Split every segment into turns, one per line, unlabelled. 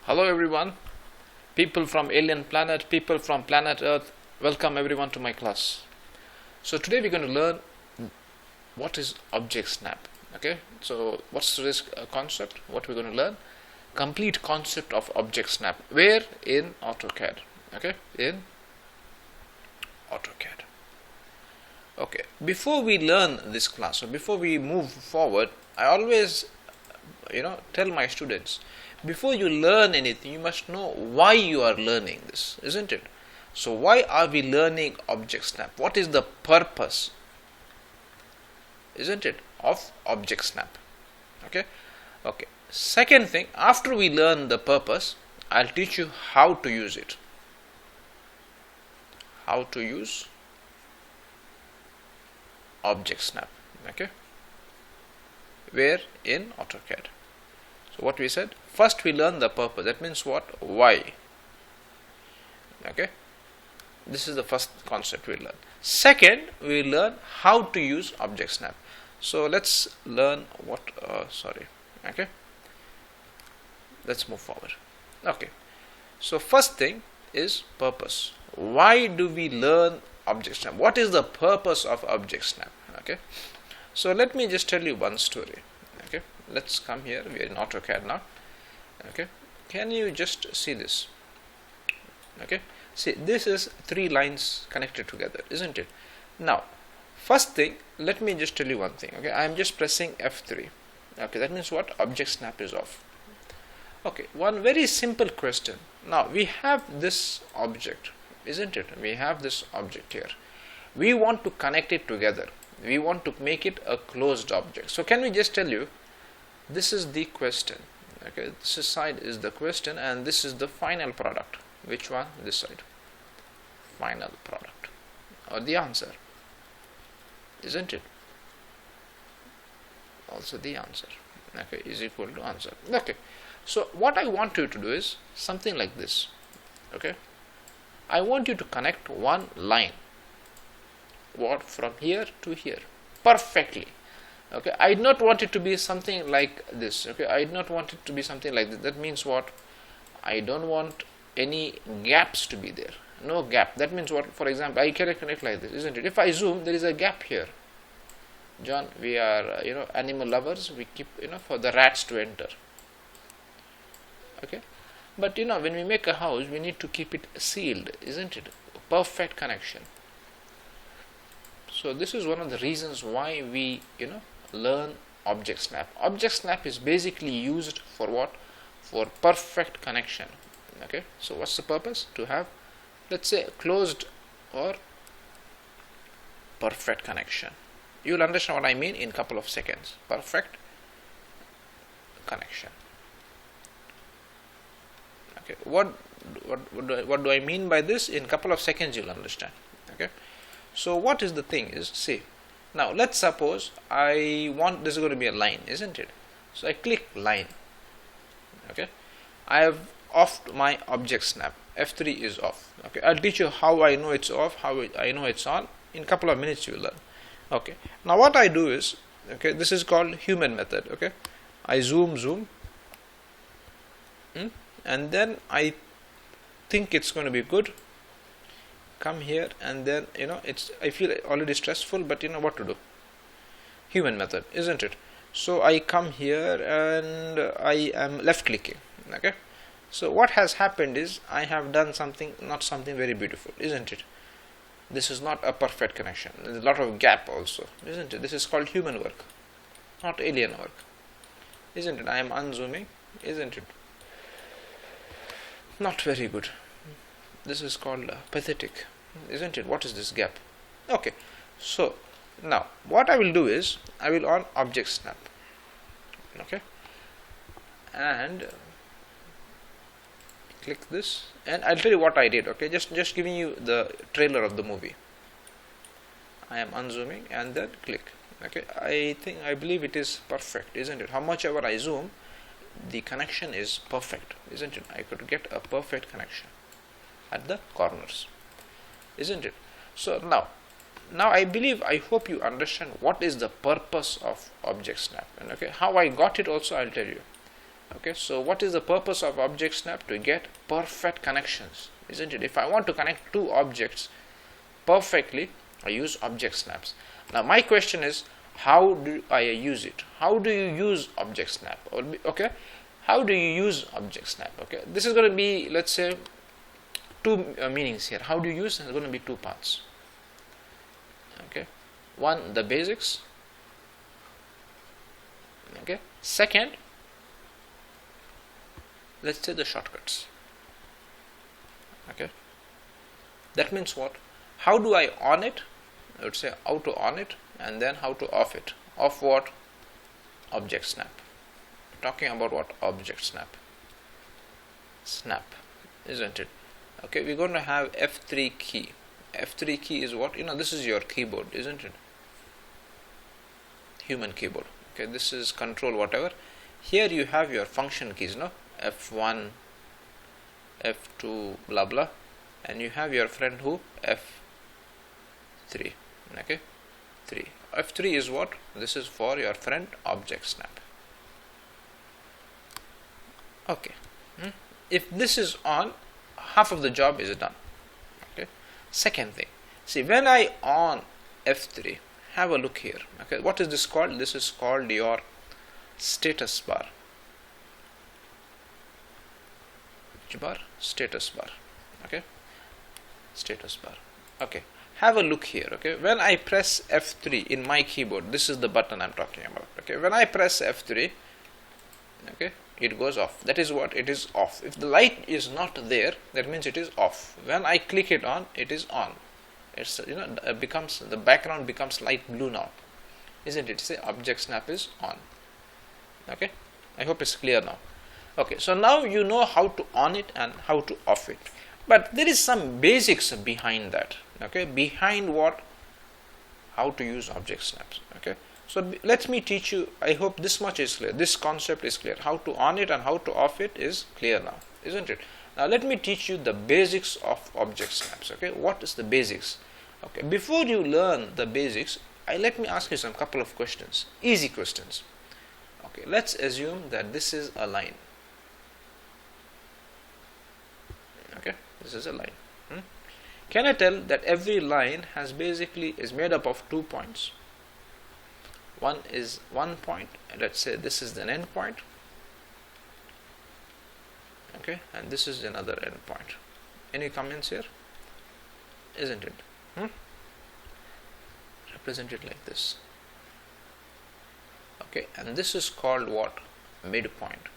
Hello everyone, people from alien planet, people from planet Earth, welcome everyone to my class. So today we're going to learn what is object snap. Okay, so what's this concept? What we're going to learn? Complete concept of object snap. Where? In AutoCAD. Okay, in AutoCAD. Okay, before we learn this class, or before we move forward, I always tell my students, before you learn anything, you must know why you are learning this, isn't it? So why are we learning object snap? What is the purpose, isn't it, of object snap? Okay. Second thing, after we learn the purpose, I'll teach you how to use it. How to use object snap. Okay. Where? In AutoCAD. So what we said, first we learn the purpose. That means what? Why. Okay. This is the first concept we learn. Second, we learn how to use object snap. So let's learn what. Okay. Let's move forward. Okay. So first thing is purpose. Why do we learn object snap? What is the purpose of object snap? Okay. So let me just tell you one story. Okay. Let's come here. We are in AutoCAD now. Okay. Can you just see this? Okay. See, this is three lines connected together, isn't it? Now, first thing, let me just tell you one thing. Okay. I am just pressing F3. Okay. That means what? Object snap is off. Okay. One very simple question. Now, we have this object, isn't it? We have this object here. We want to connect it together. We want to make it a closed object. So can we just tell you, this is the question. Okay, this side is the question and this is the final product. Which one? This side. Final product. Or the answer. Isn't it? Also the answer. Okay, is equal to answer. Okay. So what I want you to do is something like this. Okay. I want you to connect one line. What? From here to here. Perfectly. Okay, I do not want it to be something like this. Okay, I do not want it to be something like this. That means what? I don't want any gaps to be there. No gap. That means what? For example, I can connect like this, isn't it? If I zoom, there is a gap here. John, we are animal lovers. We keep for the rats to enter. Okay, but when we make a house, we need to keep it sealed, isn't it? Perfect connection. So this is one of the reasons why we learn object snap. Object snap is basically used for what? For perfect connection. Okay, so what's the purpose? To have, let's say, closed or perfect connection. You'll understand what I mean in a couple of seconds. Perfect connection. Okay, what do I mean by this? In a couple of seconds you'll understand. Okay, so what is the thing is, see, now let's suppose I want this is going to be a line, isn't it? So I click line. Okay, I have offed my object snap. F3 is off. Okay, I'll teach you how I know it's off, how I know it's on. In a couple of minutes you will learn. Okay, now what I do is, okay, this is called human method. Okay, I zoom and then I think it's going to be good. Come here and then I feel already stressful, but what to do? Human method, isn't it? So I come here and I am left clicking. Okay, so what has happened is I have done something, not something very beautiful, isn't it? This is not a perfect connection. There's a lot of gap also, isn't it? This is called human work, not alien work, isn't it? I am unzooming, isn't it? Not very good. This is called pathetic, isn't it? What is this gap? Okay, so now what I will do is I will on object snap. Okay, and click this, and I'll tell you what I did. Okay, just giving you the trailer of the movie. I am unzooming and then click. Okay, I believe it is perfect, isn't it? How much ever I zoom, the connection is perfect, isn't it? I could get a perfect connection at the corners, isn't it? So now I hope you understand what is the purpose of object snap. And okay, how I got it also I'll tell you. Okay, so what is the purpose of object snap? To get perfect connections, isn't it? If I want to connect two objects perfectly, I use object snaps. Now my question is, how do I use it? How do you use object snap? Okay, how do you use object snap? Okay, this is going to be, let's say, two meanings here. How do you use? There's going to be two parts. Okay, one, the basics. Okay, second, let's say the shortcuts. Okay, that means what? How do I on it? I would say how to on it, and then how to off it. Off what? Object snap. Talking about what? Object snap. Snap, isn't it? Okay, we're going to have F3 key. F3 key is what? This is your keyboard, isn't it? Human keyboard. Okay, this is control whatever. Here you have your function keys, no? F1, F2, blah blah, and you have your friend who? F3. Okay, 3. F3 is what? This is for your friend object snap. Okay, if this is on, half of the job is done. Okay, second thing, see, when I on F3, have a look here. Okay, what is this called? This is called your status bar. Which bar? Status bar. Okay, status bar. Okay, have a look here. Okay, when I press F3 in my keyboard, this is the button I'm talking about. Okay, when I press F3, okay, it goes off. That is what? It is off. If the light is not there, that means it is off. When I click it on, it is on. It's becomes, the background becomes light blue now, isn't it? Say object snap is on. Okay, I hope it's clear now. Okay, so now you know how to on it and how to off it, but there is some basics behind that. Okay, behind what? How to use object snaps. Okay, so let me teach you. I hope this much is clear. This concept is clear. How to on it and how to off it is clear now, isn't it? Now let me teach you the basics of object snaps. Okay, what is the basics? Okay, before you learn the basics, let me ask you some couple of questions, easy questions. Okay, let's assume that this is a line. Okay, this is a line. Can I tell that every line has is made up of 2 points? One is one point, and let's say this is an endpoint. Okay, and this is another endpoint. Any comments here? Isn't it? Represent it like this. Okay, and this is called what? Midpoint.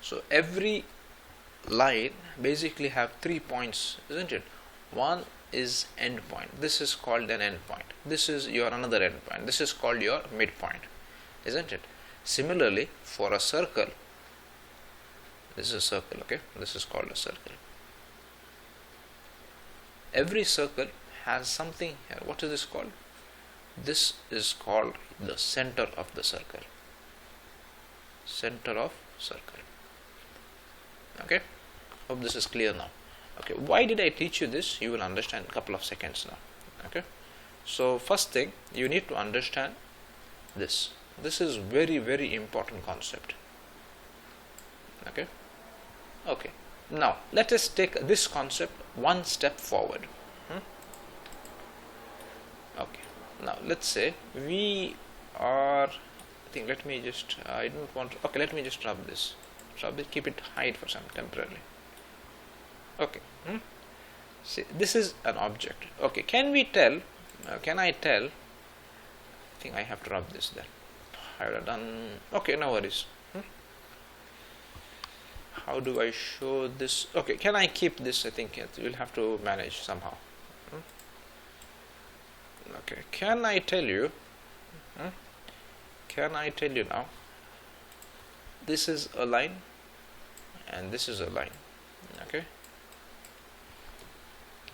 So every line basically have 3 points, isn't it? One is endpoint. This is called an endpoint. This is your another endpoint. This is called your midpoint, isn't it? Similarly, for a circle, this is a circle. Okay, this is called a circle. Every circle has something here. What is this called? This is called the center of the circle. Center of circle. Okay, hope this is clear now. Okay, why did I teach you this? You will understand in a couple of seconds now. Okay, so first thing, you need to understand this. This is very, very important concept. Okay, okay, now let us take this concept one step forward. Okay, now let's say we are, I think, let me just, I don't want to, okay, let me just rub this, keep it hide for some temporarily. Okay, see, this is an object. Okay, can we tell, can I tell, I think I have to rub this then. I would have done, okay, no worries. How do I show this? Okay, can I keep this? I think we'll have to manage somehow. Okay, can I tell you? Can I tell you now? This is a line, and this is a line. Okay.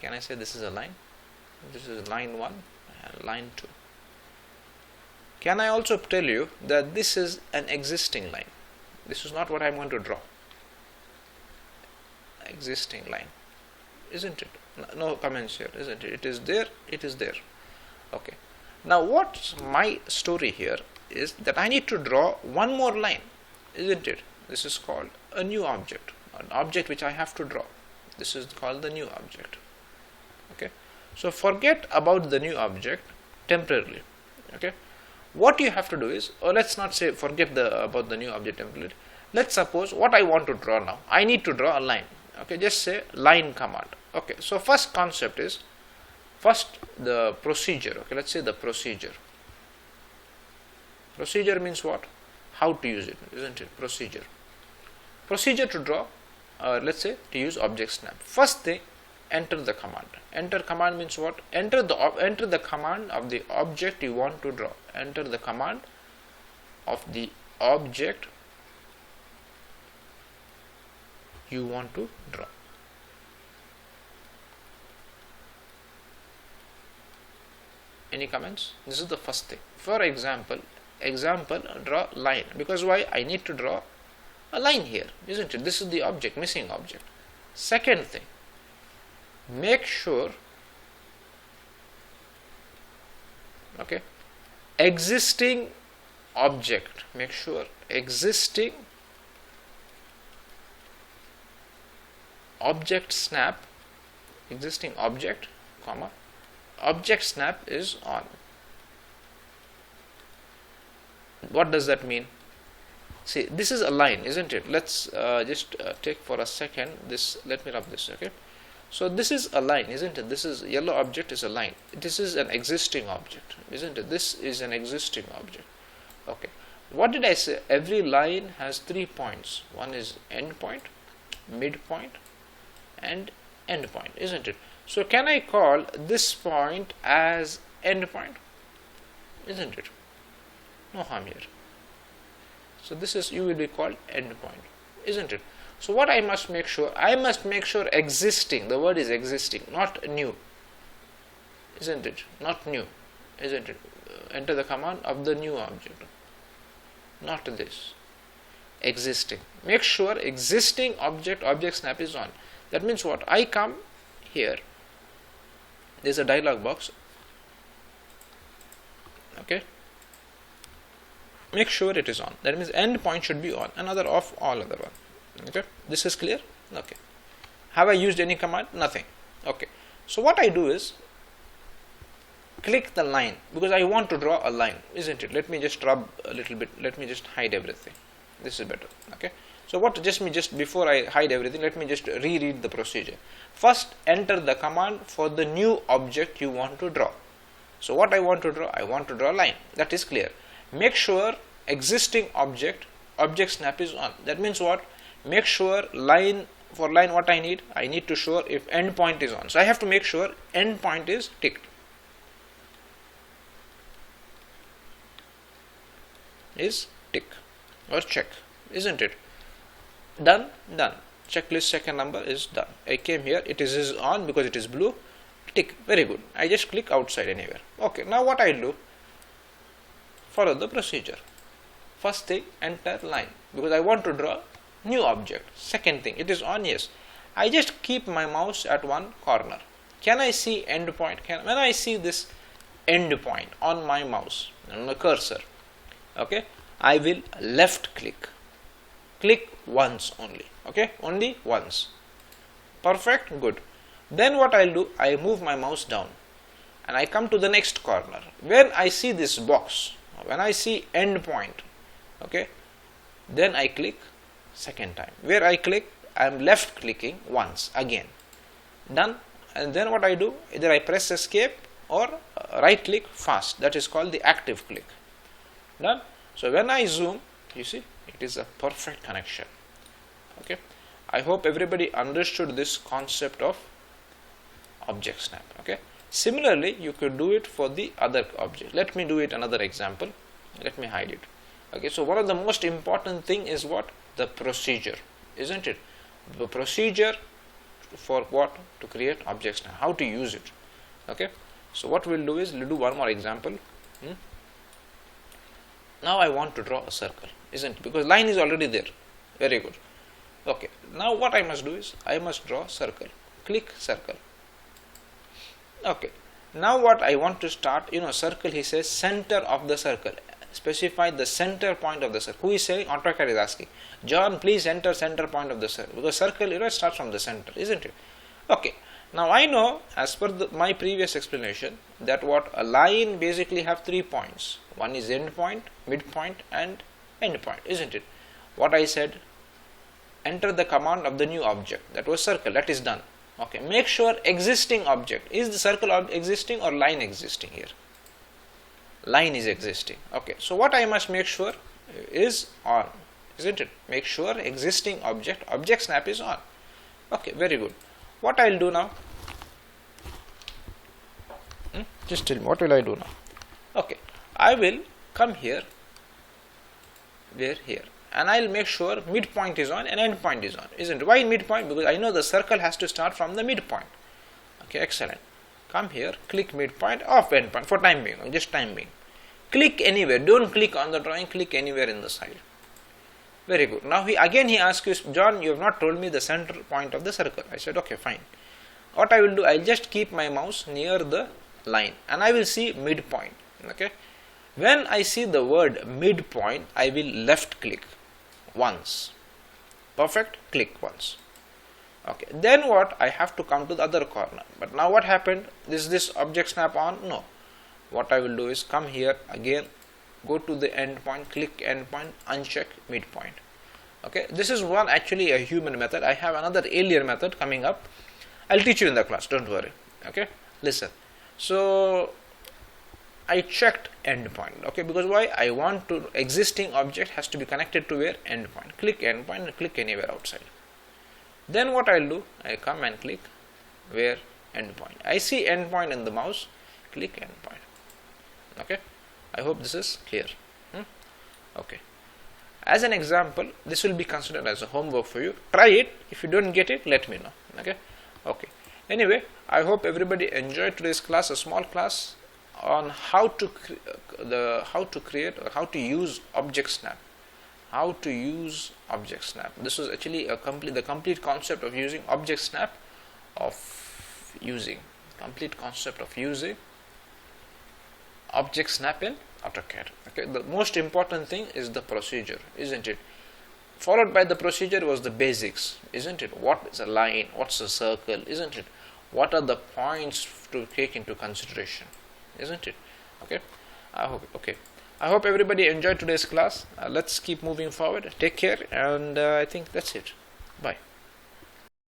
Can I say this is a line? This is line 1 and line 2. Can I also tell you that this is an existing line? This is not what I'm going to draw. Existing line, isn't it? No comments here, isn't it? It is there, it is there. Okay, Now what's my story here is that I need to draw one more line, isn't it? This is called a new object, an object which I have to draw. This is called the new object. Okay, so forget about the new object temporarily. Okay, what you have to do is, or let's not say forget about the new object temporarily. Let's suppose what I want to draw now. I need to draw a line. Okay, just say line command. Okay, so first concept is the procedure. Okay, let's say the procedure. Procedure means what? How to use it, isn't it? Procedure. Procedure to draw, let's say to use object snap. First thing, enter the command. Enter command means what? Enter the command of the object you want to draw. Enter the command of the object you want to draw. Any comments? This is the first thing. For example, draw line. Because why? I need to draw a line here, isn't it? This is the object, missing object. Second thing, make sure, okay, existing object, make sure existing object snap, existing object, comma, object snap is on. What does that mean? See, this is a line, isn't it? Let's just take for a second this. Let me rub this. Okay, so this is a line, isn't it? This is yellow object is a line. This is an existing object, isn't it? This is an existing object. Okay, what did I say? Every line has 3 points. One is endpoint, midpoint, and endpoint, isn't it? So can I call this point as endpoint? Isn't it? No harm here. So this is, you will be called endpoint, isn't it? So what I must make sure? I must make sure existing, the word is existing, not new, isn't it? Not new, isn't it? Enter the command of the new object, not this, existing. Make sure existing object snap is on. That means what? I come here, there's a dialog box. Okay, make sure it is on. That means endpoint should be on, another off, all other one. Okay, this is clear. Okay, have I used any command? Nothing. Okay, so what I do is click the line, because I want to draw a line, isn't it? Let me just rub a little bit. Let me just hide everything. This is better. Okay, so what? Just before I hide everything, let me just reread the procedure. First, enter the command for the new object you want to draw. So what I want to draw? I want to draw a line. That is clear. Make sure existing object snap is on. That means what? Make sure line, for line what I need to show if endpoint is on. So I have to make sure endpoint is ticked. Is tick or check, isn't it? Done. Checklist second number is done. I came here, it is on because it is blue. Tick. Very good. I just click outside anywhere. Okay, now what I do? Follow the procedure. First thing, enter line, because I want to draw new object. Second thing, it is on, yes. I just keep my mouse at one corner. Can I see endpoint? When I see this endpoint on my mouse, on my cursor, okay, I will left click. Click once only. Okay, only once. Perfect, good. Then what I'll do, I move my mouse down and I come to the next corner. When I see this box, when I see endpoint, okay, then I click second time. Where I click, I am left clicking once again. Done. And then what I do, either I press escape or right click fast. That is called the active click. Done. So when I zoom, you see, it is a perfect connection. Okay, I hope everybody understood this concept of object snap. Okay, similarly you could do it for the other object. Let me do it another example. Let me hide it. Okay, so one of the most important thing is what? The procedure, isn't it? The procedure for what? To create object snap, how to use it. Okay, so what we'll do is we'll do one more example. Now I want to draw a circle, isn't it? Because line is already there. Very good. Okay, now what I must do is I must draw circle. Click circle. Okay, Now what I want to start, circle, he says center of the circle. Specify the center point of the circle. Who is saying? AutoCAD is asking. John, please enter center point of the circle. Because circle, starts from the center, isn't it? Okay. Now I know, as per my previous explanation, that what a line basically have 3 points. One is endpoint, midpoint, and endpoint, isn't it? What I said, enter the command of the new object. That was circle. That is done. Okay. Make sure existing object. Is the circle existing or line existing here? Line is existing. Okay. So what I must make sure is on, isn't it? Make sure existing object snap is on. Okay. Very good. What I will do now? Just tell me, what will I do now? Okay. I will come here, here, and I will make sure midpoint is on and endpoint is on, isn't it? Why midpoint? Because I know the circle has to start from the midpoint. Okay, excellent. Come here, click midpoint, off endpoint for time being, just time being. Click anywhere, don't click on the drawing, click anywhere in the side. Very good. Now he asks you, John, you have not told me the center point of the circle. I said, okay, fine. What I will do, I will just keep my mouse near the line and I will see midpoint. Okay. When I see the word midpoint, I will left click once. Perfect. Click once. Okay. Then what? I have to come to the other corner. But now what happened? Is this object snap on? No. What I will do is come here again, go to the endpoint, click endpoint, uncheck midpoint. Okay. This is one actually a human method. I have another alien method coming up. I'll teach you in the class. Don't worry. Okay. Listen. So I checked endpoint. Okay. Because why? I want to existing object has to be connected to where? Endpoint. Click endpoint and click anywhere outside. Then what I'll do? I come and click where? Endpoint. I see endpoint in the mouse. Click endpoint. Okay. I hope this is clear. Okay. As an example, this will be considered as a homework for you. Try it. If you don't get it, let me know. Okay. Okay. Anyway, I hope everybody enjoyed today's class, a small class on how to create or how to use object snap. How to use object snap. This was actually the complete concept of using object snap, complete concept of using object snap in AutoCAD. Okay, the most important thing is the procedure, isn't it? Followed by the procedure was the basics, isn't it? What is a line? What's a circle? Isn't it? What are the points to take into consideration? Isn't it? Okay. I hope everybody enjoyed today's class. Let's keep moving forward. Take care, and I think that's it. Bye.